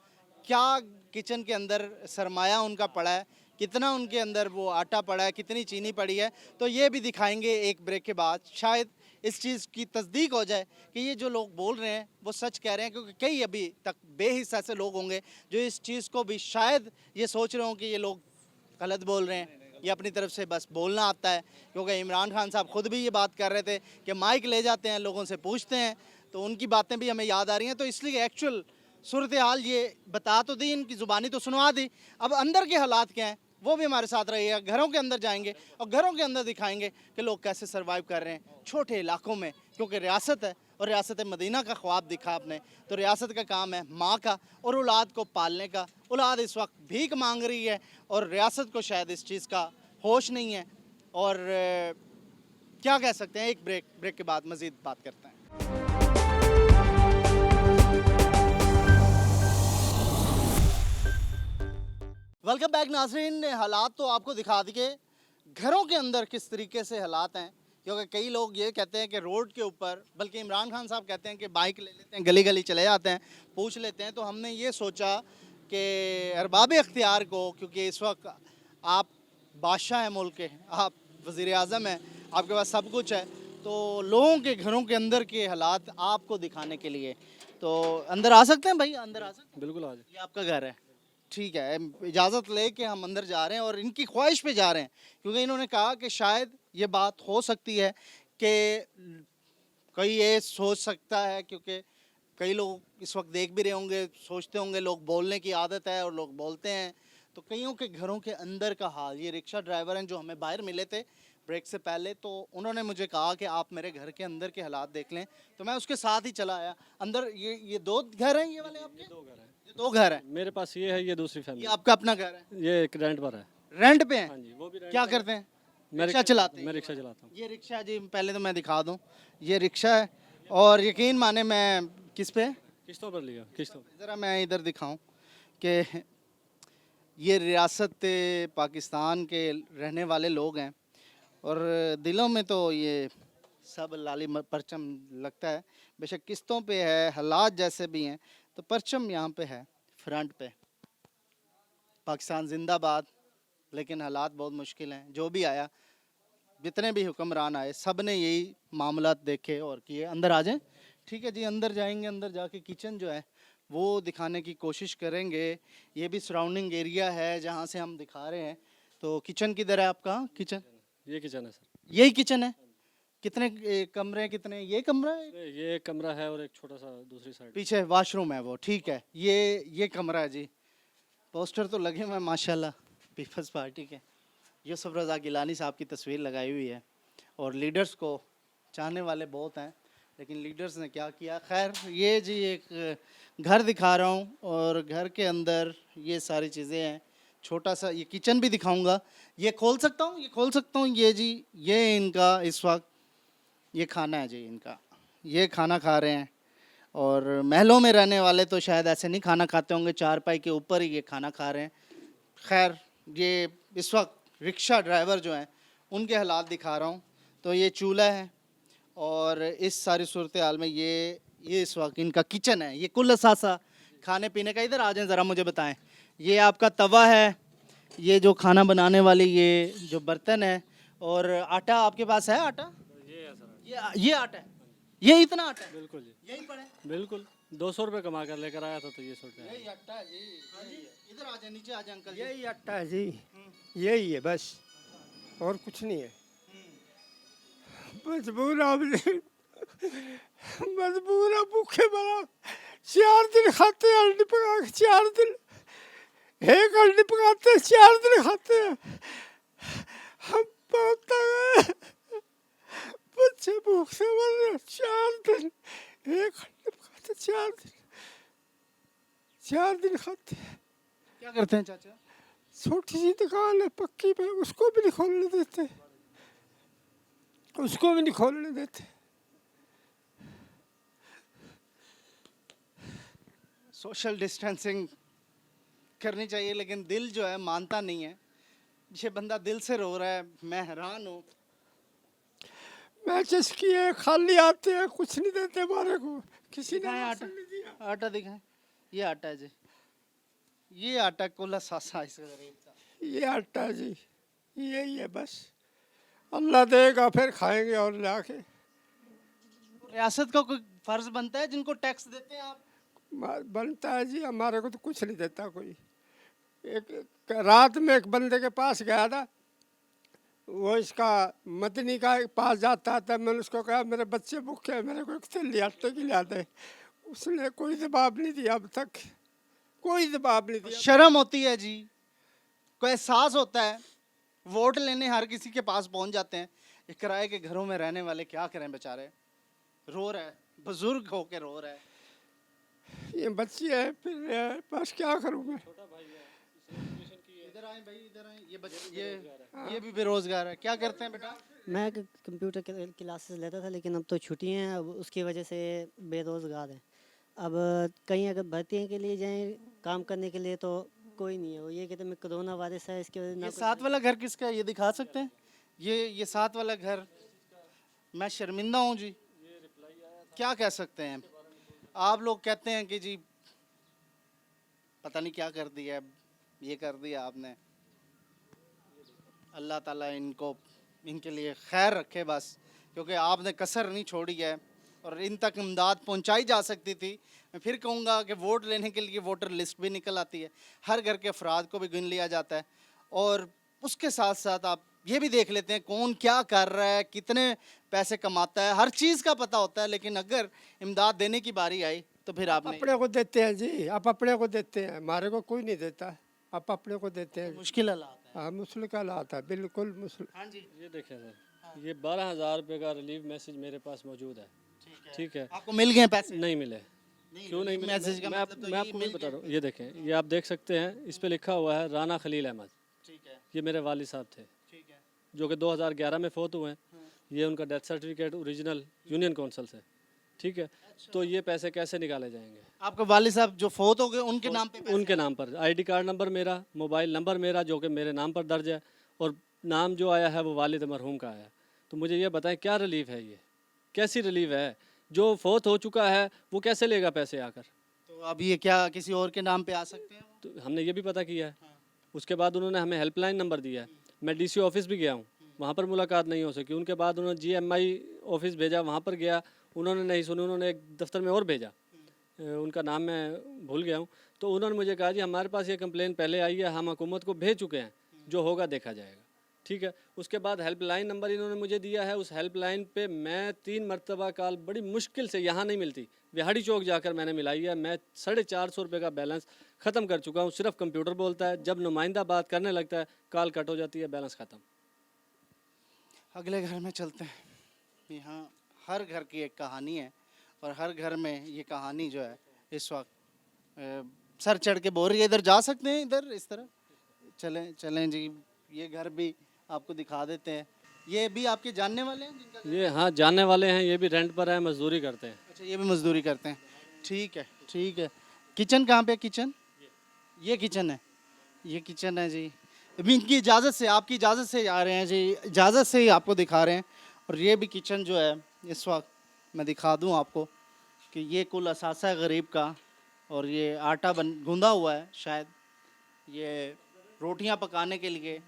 क्या किचन के अंदर सरमाया उनका पड़ा है, कितना उनके अंदर वो आटा पड़ा है, कितनी चीनी पड़ी है। तो ये भी दिखाएंगे एक ब्रेक के बाद। शायद इस चीज़ की तस्दीक हो जाए कि ये जो लोग बोल रहे हैं वो सच कह रहे हैं, क्योंकि कई अभी तक बेहिस ऐसे लोग होंगे जो इस चीज़ को भी शायद ये सोच रहे हों कि ये लोग गलत बोल रहे हैं, ये अपनी तरफ से बस बोलना आता है। क्योंकि इमरान खान साहब खुद भी ये बात कर रहे थे कि माइक ले जाते हैं, लोगों से पूछते हैं, तो उनकी बातें भी हमें याद आ रही हैं। तो इसलिए एक्चुअल सूरत हाल ये बता तो दी, इनकी ज़ुबानी तो सुनवा दी, अब अंदर के हालात क्या हैं वो भी हमारे साथ रहिएगा। घरों के अंदर जाएंगे और घरों के अंदर दिखाएंगे कि लोग कैसे सर्वाइव कर रहे हैं छोटे इलाकों में, क्योंकि रियासत है और रियासत मदीना का ख्वाब दिखा आपने। तो रियासत का काम है माँ का और औलाद को पालने का। औलाद इस वक्त भीख मांग रही है और रियासत को शायद इस चीज़ का होश नहीं है। और क्या कह सकते हैं, एक ब्रेक के बाद मज़ीद बात करते हैं। वेलकम बैक नाज़रीन। हालात तो आपको दिखा दिए, घरों के अंदर किस तरीके से हालात हैं। क्योंकि कई लोग ये कहते हैं कि रोड के ऊपर, बल्कि इमरान खान साहब कहते हैं कि बाइक ले लेते हैं, गली गली चले जाते हैं, पूछ लेते हैं। तो हमने ये सोचा कि अरबाब इख्तियार को, क्योंकि इस वक्त आप बादशाह हैं मुल्क के, आप वज़ीर आज़म हैं, आपके पास सब कुछ है, तो लोगों के घरों के अंदर के हालात आपको दिखाने के लिए, तो अंदर आ सकते हैं भाई? अंदर आ सकते हैं? बिल्कुल आ जाए। ये आपका घर है, ठीक है। इजाज़त ले के हम अंदर जा रहे हैं और इनकी ख्वाहिश पे जा रहे हैं, क्योंकि इन्होंने कहा कि शायद ये बात हो सकती है कि कोई ये सोच सकता है, क्योंकि कई लोग इस वक्त देख भी रहे होंगे, सोचते होंगे, लोग बोलने की आदत है और लोग बोलते हैं। तो कईयों के घरों के अंदर का हाल, ये रिक्शा ड्राइवर हैं जो हमें बाहर मिले थे ब्रेक से पहले, तो उन्होंने मुझे कहा कि आप मेरे घर के अंदर के हालात देख लें, तो मैं उसके साथ ही चला आया अंदर। ये 2 घर हैं ये वाले आपके? 2 घर हैं। ये 2 घर हैं। मेरे पास ये है, ये दूसरी ये फैमिली, आपका अपना घर है? ये एक रेंट पर है। रेंट पे हैं? हाँ जी, वो भी रेंट क्या पर है। करते हैं? मैं रिक्शा चलाते हैं? मैं रिक्शा चलाता हूँ। ये रिक्शा जी, पहले तो मैं दिखा दूं, ये रिक्शा है और यकीन माने मैं किस पे, किस्तों पर लिया, किस्तों पर। ज़रा मैं इधर दिखाऊं कि ये रियासत पाकिस्तान के रहने वाले लोग हैं और दिलों में तो ये सब लाली परचम लगता है। बेशक किस्तों पे है, हालात जैसे भी हैं, तो परचम यहाँ पे है फ्रंट पे, पाकिस्तान जिंदाबाद। लेकिन हालात बहुत मुश्किल हैं। जो भी आया, जितने भी हुक्मरान आए, सब ने यही मामलात देखे और किए। अंदर आ जाएं, ठीक है जी, अंदर जाएंगे। अंदर जाके किचन जो है वो दिखाने की कोशिश करेंगे। ये भी सराउंडिंग एरिया है जहाँ से हम दिखा रहे हैं। तो किचन किधर है आपका? किचन ये किचन है सर। यही किचन है? कितने कमरे, कितने? ये कमरा है, ये एक कमरा है और एक छोटा सा दूसरी साइड। पीछे वॉशरूम है वो, ठीक है। ये कमरा है जी। पोस्टर तो लगे हुए हैं माशाल्लाह पीपल्स पार्टी के। यूसुफ रज़ा गिलानी साहब की तस्वीर लगाई हुई है और लीडर्स को चाहने वाले बहुत हैं, लेकिन लीडर्स ने क्या किया। खैर ये जी एक घर दिखा रहा हूँ और घर के अंदर ये सारी चीज़ें हैं। छोटा सा ये किचन भी दिखाऊंगा। ये खोल सकता हूँ, ये खोल सकता हूँ। ये जी ये इनका इस वक्त ये खाना है जी इनका, ये खाना खा रहे हैं। और महलों में रहने वाले तो शायद ऐसे नहीं खाना खाते होंगे, चारपाई के ऊपर ही ये खाना खा रहे हैं। खैर ये इस वक्त रिक्शा ड्राइवर जो हैं उनके हालात दिखा रहा हूँ। तो ये चूल्हा है और इस सारी सूरत हाल में ये इस वक्त इनका किचन है। ये कुल असासा खाने पीने का। इधर आ जाएं ज़रा, मुझे बताएं। ये आपका तवा है, ये जो खाना बनाने वाली ये जो बर्तन है, और आटा आपके पास है? आटा ये आटा है, ये इतना आटा है? बिल्कुल जी, यही पड़े बिल्कुल 200 रुपये कमा कर लेकर आया था, तो ये सोचा है। यही आटा है जी। हाँ जी, इधर आ जाए, नीचे आ जाए अंकल जी। यही आटा है जी, यही है बस, और कुछ नहीं है। मजबूर आदमी, मजबूर है, भूखे मरा। 4 दिन खाते हैं अंडे पका के, 4 दिन एक अंडे पकाते हैं, 4 दिन खाते हैं। हम बहुत तंग हैं, बच्चे भूख से मर रहे हैं। 4 दिन एक अंडे पकाते, 4 दिन खाते हैं। क्या करते हैं चाचा? छोटी सी दुकान है पक्की पे, उसको भी नहीं खोलने देते, उसको भी नहीं खोलने देते। सोशल डिस्टेंसिंग करनी चाहिए, लेकिन दिल जो है मानता नहीं है। ये बंदा दिल से रो रहा है, मैं हैरान हूँ। मैचेस किए, खाली आते हैं, कुछ नहीं देते हमारे को। किसी ने दिखाएं राशन आटा, नहीं दिया। आटा दिखाएं। ये आटा है जी, ये आटा कोला सासा इस गरीब का। ये आटा जी, यही है बस। अल्लाह देगा फिर खाएंगे और लाके। रियासत का कोई फर्ज बनता है, जिनको टैक्स देते हैं आप? बनता है जी, हमारे को तो कुछ नहीं देता कोई। एक रात में एक बंदे के पास गया था, वो इसका मदनी का पास जाता था। मैंने उसको कहा मेरे बच्चे भूखे हैं, मेरे को एक थैली आटे की ला दे। उसने कोई जवाब नहीं दिया, अब तक कोई जवाब नहीं दिया। शर्म होती है जी, कोई एहसास होता है। वोट लेने हर किसी के पास पहुंच जाते हैं। ये किराए के घरों में रहने वाले क्या करें बेचारे, रो रहा है, बुजुर्ग होके रो रहा है। ये बच्ची है, फिर बस क्या करूँ मैं। इधर आए भाई, इधर आए। ये बच्चे ये भी बेरोजगार है। क्या करते हैं बेटा? मैं कंप्यूटर क्लासेस लेता था, लेकिन अब तो छुट्टी हैं, अब उसकी वजह से बेरोज़गार हैं। अब कहीं अगर भर्ती के लिए जाएं काम करने के लिए तो कोई नहीं है। वो ये कहते हैं मैं कोरोना वायरस है, इसकी वजह से ना ये कोई- साथ वाला घर किसका है, ये दिखा सकते हैं? ये साथ वाला घर, मैं शर्मिंदा हूँ जी। क्या कह सकते हैं? आप लोग कहते हैं कि जी पता नहीं क्या कर दिया, ये कर दिया आपने। अल्लाह ताला इनको इनके लिए खैर रखे बस, क्योंकि आपने कसर नहीं छोड़ी है और इन तक इमदाद पहुंचाई जा सकती थी। मैं फिर कहूँगा कि वोट लेने के लिए वोटर लिस्ट भी निकल आती है, हर घर के अफराद को भी गिन लिया जाता है, और उसके साथ साथ आप ये भी देख लेते हैं कौन क्या कर रहा है, कितने पैसे कमाता है, हर चीज़ का पता होता है। लेकिन अगर इमदाद देने की बारी आई तो फिर आपने अपने को देते हैं जी, आप अपने को देते हैं, हमारे को कोई नहीं देता। आप अपने को देते हैं। मुश्किल हालात है। हाँ, मुश्किल का हालात है, बिल्कुल मुश्किल। हाँ जी, ये देखें सर, ये 12,000 रुपये का रिलीफ मैसेज मेरे पास मौजूद है। ठीक है, आपको मिल गए पैसे? नहीं मिले। क्यों नहीं मिले? मैसेज का मैं मतलब तो मैं ये आपको मिल बता गया। रहा हूँ। ये देखें, ये आप देख सकते हैं, इस पे लिखा हुआ है राना खलील अहमद। ठीक है, ये मेरे वालिद साहब थे, ठीक है। जो कि 2011 में फ़ौत हुए हैं। ये उनका death certificate original union council से। ठीक है, तो ये पैसे कैसे निकाले जाएंगे? आपके वालिद साहब जो फोत हो गए उनके नाम पे पैसे? उनके नाम पर आईडी कार्ड नंबर मेरा, मोबाइल नंबर मेरा जो कि मेरे नाम पर दर्ज है, और नाम जो आया है वो वालिद मरहूम का आया। तो मुझे ये बताएं क्या रिलीफ है, ये कैसी रिलीफ है? जो फोत हो चुका है वो कैसे लेगा पैसे आकर? तो अब ये क्या किसी और के नाम पे आ सकते हैं? तो हमने ये भी पता किया है। उसके बाद उन्होंने हमें हेल्पलाइन नंबर दिया है। मैं डीसी ऑफिस भी गया हूँ, वहाँ पर मुलाकात नहीं हो सकी। उनके बाद उन्होंने जीएमआई ऑफिस भेजा, वहाँ पर गया, उन्होंने नहीं सुनी। उन्होंने एक दफ्तर में और भेजा, उनका नाम मैं भूल गया हूँ। तो उन्होंने मुझे कहा जी हमारे पास ये कंप्लेन पहले आई है, हम हुकूमत को भेज चुके हैं, जो होगा देखा जाएगा। ठीक है। उसके बाद हेल्पलाइन नंबर इन्होंने मुझे दिया है, उस हेल्पलाइन पे मैं 3 मरतबा कॉल बड़ी मुश्किल से, यहाँ नहीं मिलती, बिहाड़ी चौक जाकर मैंने मिलाई है। मैं 450 रुपये का बैलेंस ख़त्म कर चुका हूँ। सिर्फ कंप्यूटर बोलता है, जब नुमाइंदा बात करने लगता है कॉल कट हो जाती है, बैलेंस ख़त्म। अगले घर में चलते हैं। यहाँ हर घर की एक कहानी है और हर घर में ये कहानी जो है इस वक्त सर चढ़ के बोल रही है। इधर जा सकते हैं, इधर इस तरह चलें चलें जी। ये घर भी आपको दिखा देते हैं। ये भी आपके जानने वाले हैं जिनका ये हाँ जानने वाले हैं, ये भी रेंट पर है, मजदूरी करते हैं। अच्छा, ये भी मजदूरी करते हैं। ठीक है ठीक है। किचन कहाँ पे? किचन ये किचन है, ये किचन है जी। अभी इनकी इजाज़त से, आपकी इजाज़त से आ रहे हैं जी, इजाज़त से ही आपको दिखा रहे हैं। और ये भी किचन जो है इस वक्त मैं दिखा दूं आपको कि ये कुल असासा है गरीब का। और ये आटा गूंदा हुआ है शायद ये रोटियां पकाने के लिए।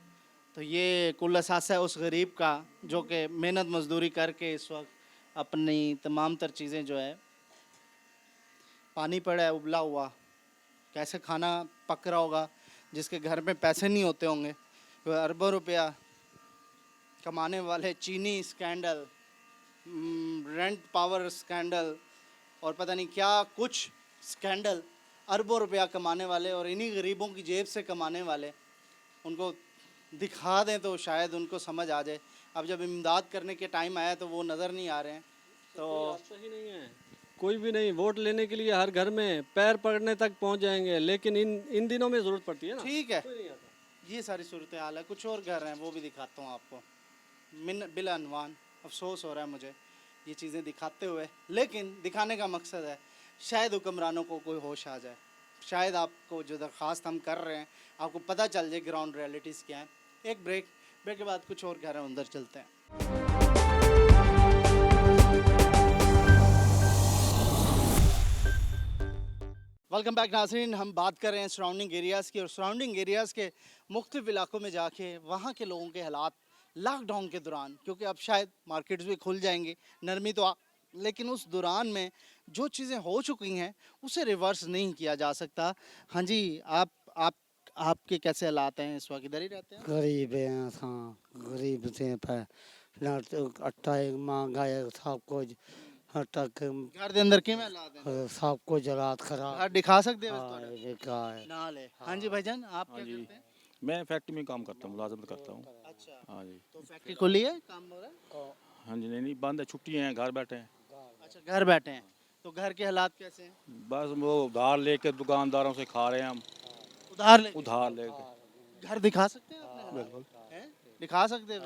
तो ये कुल असासा है उस गरीब का जो कि मेहनत मजदूरी करके इस वक्त अपनी तमाम तर चीज़ें जो है, पानी पड़ा है उबला हुआ, कैसे खाना पक रहा होगा, जिसके घर में पैसे नहीं होते होंगे, वह अरबों रुपया कमाने वाले, चीनी स्कैंडल, रेंट पावर स्कैंडल और पता नहीं क्या कुछ स्कैंडल, अरबों रुपया कमाने वाले और इन्हीं गरीबों की जेब से कमाने वाले, उनको दिखा दें तो शायद उनको समझ आ जाए। अब जब इमदाद करने के टाइम आया तो वो नज़र नहीं आ रहे हैं। तो सही नहीं है, कोई भी नहीं। वोट लेने के लिए हर घर में पैर पकड़ने तक पहुंच जाएंगे, लेकिन इन दिनों में ज़रूरत पड़ती है ना। ठीक है, कोई नहीं आता। ये सारी सूरत हाल है। कुछ और घर हैं वो भी दिखाता हूँ आपको। बिल अनवान अफसोस हो रहा है मुझे ये चीज़ें दिखाते हुए, लेकिन दिखाने का मकसद है शायद हुक्मरानों को कोई होश आ जाए, शायद आपको जो दरख्वास्त हम कर रहे हैं आपको पता चल जाए ग्राउंड रियलिटीज़ क्या है। एक ब्रेक के बाद कुछ और घर हैं, अंदर चलते हैं। वेलकम बैक नाज़रीन। हम बात कर रहे हैं सराउंडिंग एरियाज़ की और सराउंडिंग एरियाज़ के मुख्तलिफ इलाकों में जाके वहाँ के लोगों के हालात लॉकडाउन के दौरान, क्योंकि अब शायद मार्केट्स भी खुल जाएंगी, नरमी तो लेकिन उस दौरान में जो चीज़ें हो चुकी हैं उसे रिवर्स नहीं किया जा सकता। हाँ जी, आपके कैसे हालात हैं इस वक्त? इधर ही रहते हैं? गरीब हैं, हाँ गरीब से आटा महंगा है, सब कुछ आटा घर के अंदर किवें हालात हैं? सब कुछ हालात खराब। घर दिखा सकते हो हाँ, है। ना ले। हाँ जी भाईजान, आप क्या करते हैं? मैं फैक्ट्री में काम करता हूँ, मुलाजमत करता हूँ। अच्छा, हाँ जी। तो फैक्ट्री खुली है, काम हो रहा है? हाँ जी, नहीं बंद है, छुट्टी हैं, घर बैठे हैं। अच्छा, घर बैठे हैं। तो घर के हालात कैसे हैं? बस वो उधार लेके दुकानदारों से खा रहे हैं हम। उधार लेके घर दिखा सकते हैं अपने? बिल्कुल हैं? दिखा सकते हो?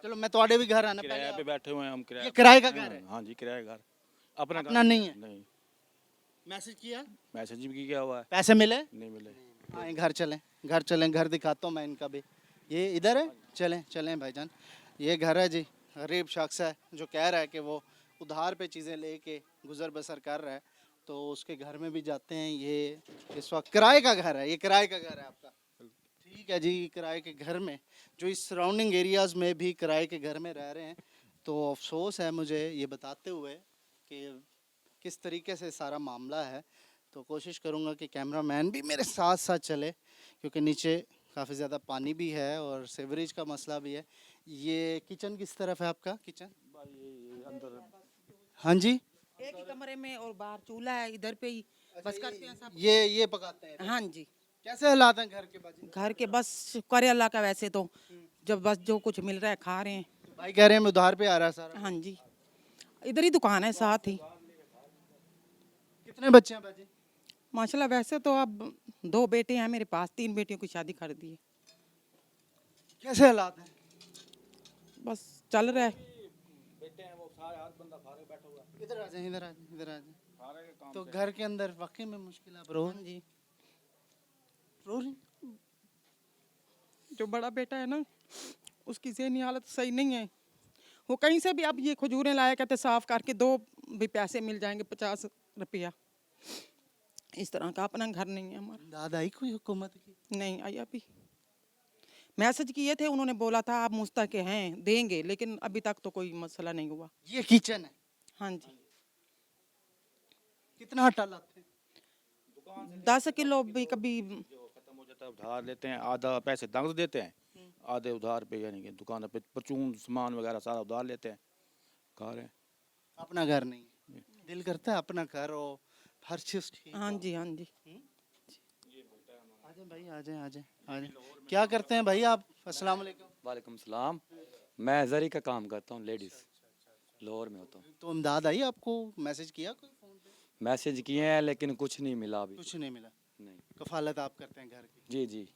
चलो मैं तुम्हारे भी घर आना। किराए पे बैठे हुए हैं हम। ये किराए का घर है? हाँ जी, किराए का घर। अपना नहीं है? नहीं। मैसेज किया? मैसेज भी किया हुआ है। पैसे मिले? नहीं मिले। हाँ, घर चलें, घर दिखाता हूँ मैं इनका भी। ये इधर है, चलें भाईजान। ये घर है जी, गरीब शख्स है जो कह रहा है कि वो उधार पे चीज़ें लेके गुजर बसर कर रहा है। तो उसके घर में भी जाते हैं। ये इस वक्त किराए का घर है, ये किराए का घर है आपका? ठीक है जी, किराए के घर में जो इस सराउंडिंग एरियाज़ में भी किराए के घर में रह रहे हैं। तो अफसोस है मुझे ये बताते हुए कि किस तरीके से सारा मामला है। तो कोशिश करूँगा कि कैमरामैन भी मेरे साथ साथ चले, क्योंकि नीचे काफ़ी ज़्यादा पानी भी है और सीवरेज का मसला भी है। ये किचन किस तरफ है आपका? किचन अंदर। हाँ जी, एक ही कमरे में और बाहर चूल्हा है, इधर पे ही बस करते हैं सब। ये पकाते हैं? हाँ जी। कैसे हालात हैं घर के? घर के बस शुक्र है अल्लाह का। वैसे तो जब बस जो कुछ मिल रहा है खा रहे हैं। भाई कह रहे हैं उधार पे आ रहा है सारा? हाँ जी, इधर ही दुकान है साथ ही। कितने बच्चे हैं बाजी? माशाल्लाह वैसे तो अब 2 बेटे हैं मेरे पास, 3 बेटियों की शादी कर दी है। कैसे हालात हैं? बस चल रहा है। इधर आ जाए। तो घर के अंदर वाकई में मुश्किल है रो जी, रो रही? जो बड़ा बेटा है ना, उसकी ज़हनी हालत सही नहीं है। वो कहीं से भी अब ये खजूरें लाया कहते साफ करके 2 भी पैसे मिल जाएंगे, 50 रुपया। इस तरह का अपना घर नहीं है हमारा। दादा आई कोई हुकूमत की? नहीं आई अभी। मैसेज किए थे, उन्होंने बोला था आप मुस्तक हैं देंगे, लेकिन अभी तक तो कोई मसला नहीं हुआ। ये किचन है? हाँ जी। कितना आटा लाते हैं? 10 किलो भी कभी खत्म हो जाता है, उधार लेते हैं, आधा पैसे नकद देते हैं, आधे उधार पे, यानी कि दुकान पे परचून सामान वगैरह सारा उधार लेते हैं, खा रहे हैं। अपना घर नहीं है। दिल करता है अपना घर हो, हर चीज ठीक हाँ जी, हाँ जी। आ जाए भाई, आ जाए, आ जाए, आ जाए। क्या करते हैं भाई आप? अस्सलाम वालेकुम। वालेकुम सलाम। मैं जरी का काम करता हूँ, लेडीज़ लाहौर में होता हूँ। तो इमदाद आई आपको? मैसेज किया कोई फोन पे? मैसेज किए हैं लेकिन कुछ नहीं मिला अभी। कुछ नहीं मिला। नहीं। कफालत आप करते हैं घर की? जी जी।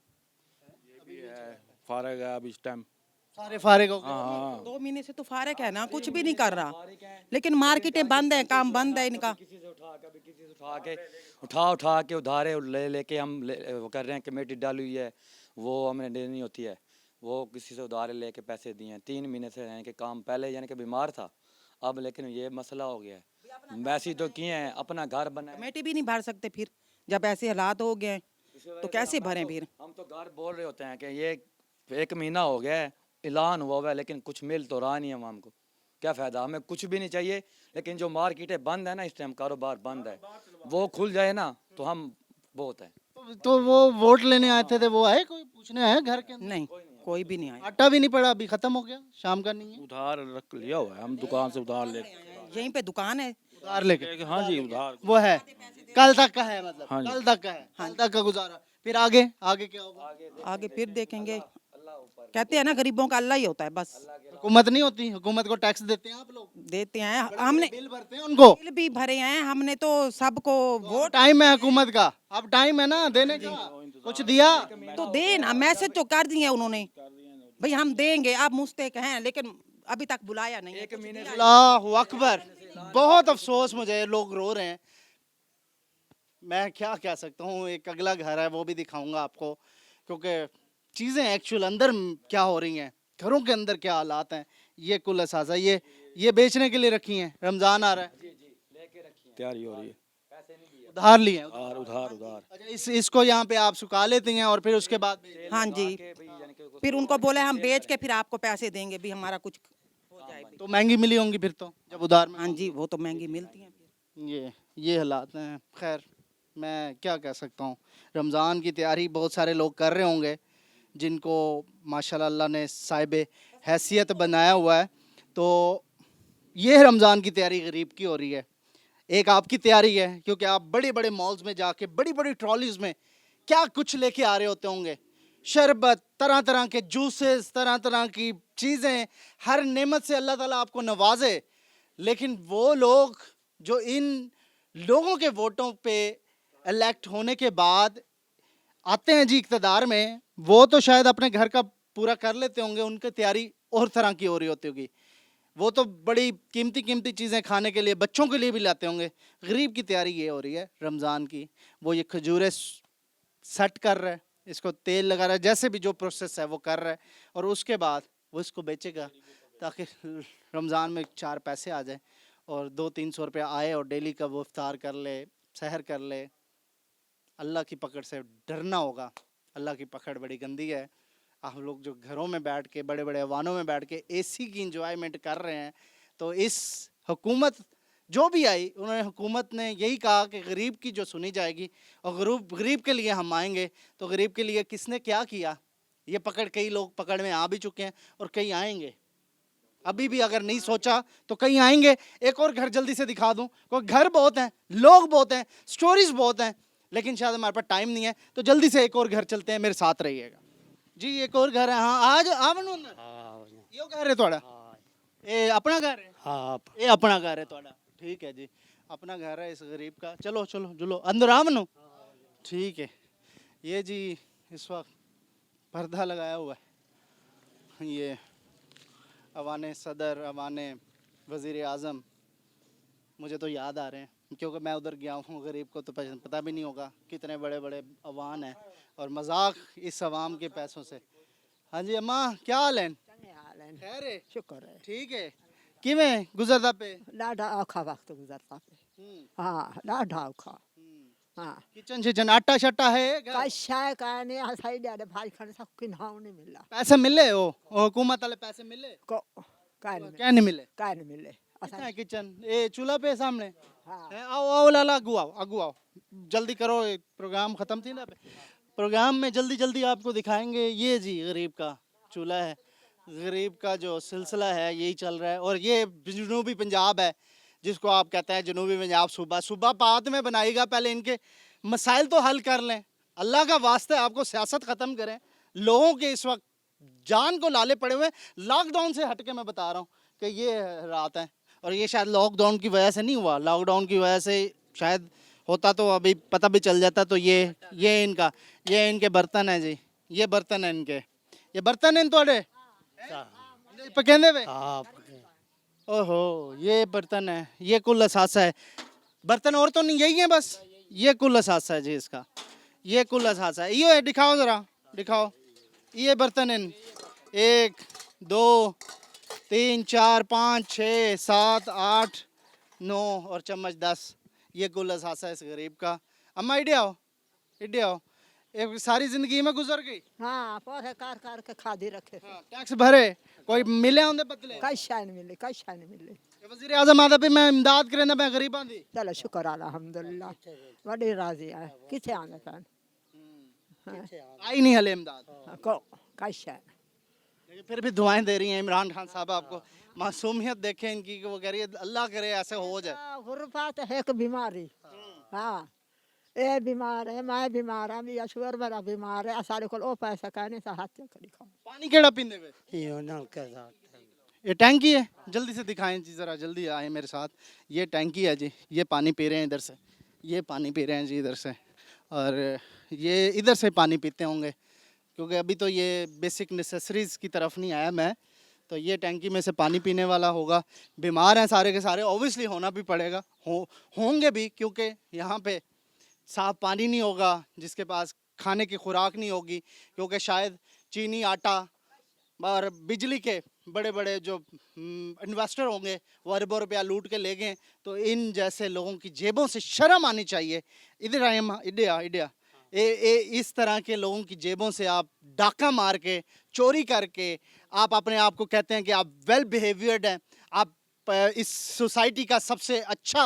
फारग है अब इस टाइम। सारे फारिग हो गए? हाँ 2 महीने से तो फारग है ना, कुछ भी नहीं कर रहा, लेकिन मार्केटें बंद है, काम बंद है इनका। किसी से उठा के उधारे लेके हम वो कर रहे हैं, कमेटी डाली हुई है, वो हमें देनी होती है, वो किसी से उधारे लेके पैसे दिए हैं। 3 महीने से हैं कि काम पहले यानी कि बीमार था, अब लेकिन ये मसला हो गया है। मैसेज तो किए हैं, अपना घर बना कमेटी भी नहीं भर सकते, फिर जब ऐसे हालात हो गए तो कैसे भरें फिर? हम तो घर बोल रहे होते हैं कि ये 1 महीना हो गया है, ऐलान हुआ हुआ है, लेकिन कुछ मिल तो रहा नहीं है हमको। क्या फ़ायदा, हमें कुछ भी नहीं चाहिए, लेकिन जो मार्केटें बंद है ना इस टाइम, कारोबार बंद है, वो खुल जाए ना तो हम बहुत है। तो वो वोट लेने आए थे वो आए? कोई पूछने आए घर के अंदर? नहीं, कोई भी नहीं आया। आटा भी नहीं पड़ा, अभी खत्म हो गया, शाम का नहीं है। उधार रख लिया हुआ है, हम दुकान से उधार लेते हैं। यहीं पे दुकान है। उधार लेके? हाँ जी उधार। वो है कल तक का है, मतलब हाँ जी। कल तक का है, कल तक का गुजारा। फिर आगे आगे क्या होगा? आगे फिर देखेंगे। कहते हैं ना गरीबों का अल्लाह ही होता है बस। हुकूमत नहीं होती? हुकूमत को टैक्स देते हैं आप लोग? देते हैं हमने, बिल भरते हैं उनको? बिल भी भरे हैं हमने, तो सबको वोट टाइम है हुकूमत का, अब टाइम है ना देने का। कुछ दिया तो दे ना, मैसेज तो कर दिए उन्होंने, भाई हम देंगे, आप मुस्तक हैं, लेकिन अभी तक बुलाया नहीं है। अल्लाहु अकबर। बहुत अफसोस मुझे, लोग रो रहे हैं। मैं क्या कह सकता हूँ, एक अगला घर है वो भी दिखाऊंगा आपको, क्योंकि चीज़ें एक्चुअल अंदर क्या हो रही हैं, घरों के अंदर क्या हालात हैं। ये कुल असासा ये बेचने के लिए रखी हैं, रमज़ान आ रहा है, तैयारी हो रही है। उधार लिए हैं। उधार उधार उधार। अच्छा, इसको यहाँ पे आप सुखा लेती हैं और फिर उसके बाद हाँ जी, फिर उनको बोले हम बेच के फिर आपको पैसे देंगे, भी हमारा कुछ हो जाए। तो महंगी मिली होंगी फिर तो, जब उधार में। हाँ जी, वो तो महंगी मिलती हैं। ये हालात हैं। खैर मैं क्या कह सकता हूँ, रमज़ान की तैयारी बहुत सारे लोग कर रहे होंगे, जिनको माशाल्लाह अल्लाह ने साहिब हैसियत बनाया हुआ है। तो ये रमज़ान की तैयारी गरीब की हो रही है, एक आपकी तैयारी है, क्योंकि आप बड़े बड़े मॉल्स में जाके बड़ी बड़ी ट्रॉलीज़ में क्या कुछ लेके आ रहे होते होंगे, शरबत, तरह तरह के जूसेस, तरह तरह की चीज़ें, हर नेमत से अल्लाह ताला आपको नवाजे। लेकिन वो लोग जो इन लोगों के वोटों पे इलेक्ट होने के बाद आते हैं जी इक़्तिदार में, वो तो शायद अपने घर का पूरा कर लेते होंगे, उनकी तैयारी और तरह की हो रही होती होगी। वो तो बड़ी कीमती कीमती चीज़ें खाने के लिए, बच्चों के लिए भी लाते होंगे। गरीब की तैयारी ये हो रही है रमज़ान की, वो ये खजूरें सेट कर रहा है, इसको तेल लगा रहा है, जैसे भी जो प्रोसेस है वो कर रहा है, और उसके बाद वो इसको बेचेगा ताकि रमज़ान में 4 पैसे आ जाए और 200-300 रुपये आए और डेली का वो इफ्तार कर ले, सहर कर ले। अल्लाह की पकड़ से डरना होगा, अल्लाह की पकड़ बड़ी गंदी है। हम लोग जो घरों में बैठ के, बड़े बड़े वाहनों में बैठ के एसी की इंजॉयमेंट कर रहे हैं, तो इस हुकूमत जो भी आई, उन्होंने हुकूमत ने यही कहा कि गरीब की जो सुनी जाएगी, और गरीब के लिए हम आएंगे। तो गरीब के लिए किसने क्या किया, ये पकड़ कई लोग पकड़ में आ भी चुके हैं और कई आएंगे। अभी भी अगर नहीं सोचा तो कई आएंगे। एक और घर जल्दी से दिखा दूं, क्योंकि घर बहुत हैं, लोग बहुत हैं, स्टोरीज बहुत हैं, लेकिन शायद हमारे पास टाइम नहीं है, तो जल्दी से एक और घर चलते हैं, मेरे साथ रहिएगा जी। एक और घर है, हाँ आज आवनो यो घर है थोड़ा, ये अपना घर है? हाँ ये अपना घर है थोड़ा, ठीक है जी, अपना घर है इस गरीब का। चलो चलो जुलो अंदर आवनो, ठीक है। ये जी इस वक्त पर्दा लगाया हुआ है, ये अवाने सदर, अवाने वज़ीर आज़म मुझे तो याद आ रहे हैं, क्योंकि मैं उधर गया हूँ। गरीब को तो पता भी नहीं होगा कितने बड़े बड़े अवान हैं, और मजाक इस अवाम के पैसों से। हाँ जी अम्मा, क्या हाल है? खैर है, शुक्र है, ठीक है। किवें गुजरदा पे? ॾाढा औखा वक्त गुजरता पे। हाँ ॾाढा औखा। हाँ किचन शिचन आटा शट्टा है? काई शय का नहीं, असाई ॾाढे भाई खण सब किन्हाऊ नहीं मिला। पैसे मिले हो, हुकूमत वाले पैसे मिले? को काय नहीं क्या नहीं मिले? काय नहीं मिले। कितना है किचन? ये चूल्हा पे सामने? हाँ। आओ आओ लाला, अगू आओ, अगू आओ, जल्दी करो, प्रोग्राम खत्म थी ना। प्रोग्राम में जल्दी जल्दी आपको दिखाएंगे। ये जी गरीब का चूल्हा है। गरीब का जो सिलसिला है यही चल रहा है। और ये जनूबी पंजाब है जिसको आप कहते हैं जनूबी पंजाब सूबा। सूबा बाद में बनाएगा, पहले इनके मसाइल तो हल कर लें। अल्लाह का वास्ता है आपको सियासत ख़त्म करें। लोगों के इस वक्त जान को लाले पड़े हुए। लॉकडाउन से हट के मैं बता रहा हूँ कि ये रात है। और ये शायद लॉकडाउन की वजह से नहीं हुआ, लॉकडाउन की वजह से शायद होता तो अभी पता भी चल जाता। तो ये इनके बर्तन है जी, ये बर्तन है इनके, ये बर्तन है थोड़े पकेंदे वे। ओहो, ये बर्तन है, ये कुल असासा है। बर्तन और तो नहीं, यही है बस, ये कुल असासा है जी इसका, ये कुल असासा है। ये दिखाओ जरा, दिखाओ ये बर्तन इन 1 2 3 4 5 6 7 8 9 और चम्मच 10। ये कुल असासा है इस गरीब का। अम्मा इडे आओ, इडे आओ। एक सारी जिंदगी में गुजर गई। हाँ, पौधे कार के खादी रखे। टैक्स भरे, कोई मिले होंगे बदले? कई शान मिले, कई शान मिले। वज़ीर आज़म आदा पे मैं इमदाद करें मैं गरीबां दी। चलो शुक्र अल्हम्दुलिल्लाह, बड़ी राजी है। किथे आने पैन आई नहीं हले इमदाद को कई शान। लेकिन फिर भी दुआएं दे रही हैं इमरान खान साहब आपको। मासूमियत देखें इनकी कि वो कह रही है अल्लाह करे ऐसे हो जाए। गुर्बत है एक बीमारी। हाँ, ए बीमार है, मैं बीमार हूं, या शुगर बड़ा बीमार है। सारे को ओ पैसा कहने से हाथ कड़ी खाओ। पानी केड़ा पींदे वे? ये नल के साथ ये टैंकी है, जल्दी से दिखाएं जी, जरा जल्दी आए मेरे साथ। ये टैंकी है जी, ये पानी पी रहे हैं इधर से, ये पानी पी रहे हैं जी इधर से। और ये इधर से पानी पीते होंगे क्योंकि अभी तो ये बेसिक नेसेसरीज़ की तरफ नहीं आया मैं। तो ये टैंकी में से पानी पीने वाला होगा। बीमार हैं सारे के सारे, ऑब्वियसली होना भी पड़ेगा, होंगे भी, क्योंकि यहाँ पे साफ़ पानी नहीं होगा, जिसके पास खाने की खुराक नहीं होगी, क्योंकि शायद चीनी, आटा और बिजली के बड़े बड़े जो इन्वेस्टर होंगे वो अरबों रुपया लूट के ले गए। तो इन जैसे लोगों की जेबों से शर्म आनी चाहिए। इधर आए इडिया इस तरह के लोगों की जेबों से आप डाका मार के, चोरी करके आप अपने आप को कहते हैं कि आप वेल बिहेवियर्ड हैं, आप इस सोसाइटी का सबसे अच्छा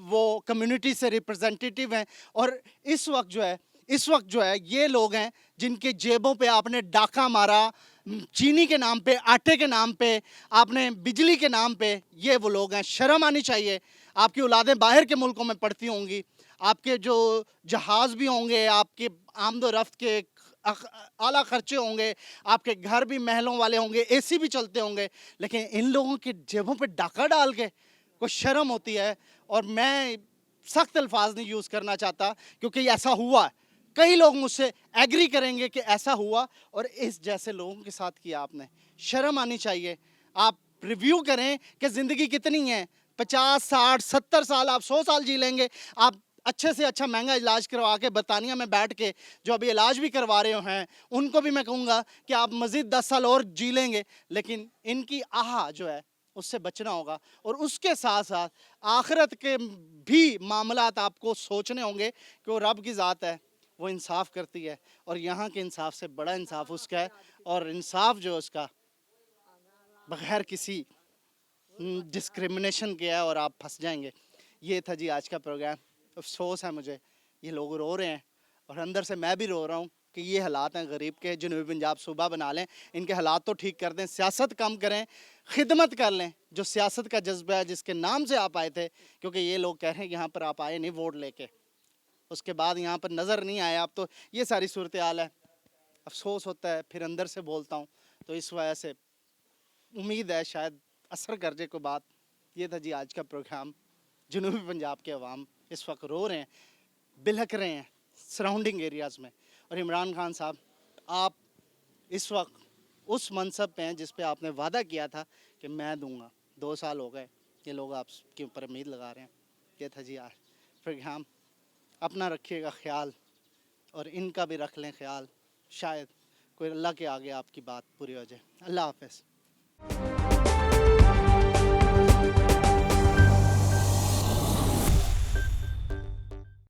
वो कम्युनिटी से रिप्रेजेंटेटिव हैं। और इस वक्त जो है ये लोग हैं जिनके जेबों पे आपने डाका मारा, चीनी के नाम पे, आटे के नाम पे, आपने बिजली के नाम पे। ये वो लोग हैं, शर्म आनी चाहिए। आपकी औलादें बाहर के मुल्कों में पढ़ती होंगी, आपके जो जहाज़ भी होंगे, आपके आमदोरफ्त के आला खर्चे होंगे, आपके घर भी महलों वाले होंगे, एसी भी चलते होंगे, लेकिन इन लोगों के जेबों पे डाका डाल के कोई शर्म होती है। और मैं सख्त अल्फाज नहीं यूज़ करना चाहता क्योंकि ऐसा हुआ है, कई लोग मुझसे एग्री करेंगे कि ऐसा हुआ और इस जैसे लोगों के साथ किया आपने। शर्म आनी चाहिए। आप रिव्यू करें कि ज़िंदगी कितनी है, 50 60 70 साल, आप 100 साल जी लेंगे। आप अच्छे से अच्छा महंगा इलाज करवा के बरतानिया में बैठ के जो अभी इलाज भी करवा रहे हैं उनको भी मैं कहूँगा कि आप मज़ीद 10 साल और जी लेंगे। लेकिन इनकी आह जो है उससे बचना होगा। और उसके साथ साथ आखिरत के भी मामलात आपको सोचने होंगे कि वो रब की ज़ात है, वो इंसाफ करती है। और यहाँ के इंसाफ से बड़ा इंसाफ उसका है। और इंसाफ जो उसका बगैर किसी डिस्क्रिमिनेशन के है और आप फंस जाएंगे। ये था जी आज का प्रोग्राम। अफसोस है मुझे, ये लोग रो रहे हैं और अंदर से मैं भी रो रहा हूँ कि ये हालात हैं गरीब के। जनूबी पंजाब सूबा बना लें, इनके हालात तो ठीक कर दें, सियासत कम करें, खिदमत कर लें। जो सियासत का जज्बा है, जिसके नाम से आप आए थे, क्योंकि ये लोग कह रहे हैं यहाँ पर आप आए नहीं वोट लेके, उसके बाद यहाँ पर नज़र नहीं आए आप, तो ये सारी सूरत हाल है। अफसोस होता है, फिर अंदर से बोलता हूँ। तो इस वजह से उम्मीद है शायद असर कर जाए कोई बात। ये था जी आज का प्रोग्राम। जनूबी पंजाब के अवाम इस वक्त रो रहे हैं, बिलख रहे हैं सराउंडिंग एरियाज़ में। और इमरान खान साहब, आप इस वक्त उस मनसब पे हैं जिस पे आपने वादा किया था कि मैं दूंगा। 2 साल हो गए, ये लोग आपके ऊपर उम्मीद लगा रहे हैं। ये था जी आज प्रोग्राम। अपना रखिएगा ख्याल और इनका भी रख लें ख्याल, शायद कोई अल्लाह के आगे आपकी बात पूरी हो जाए। अल्लाह हाफ़िज़।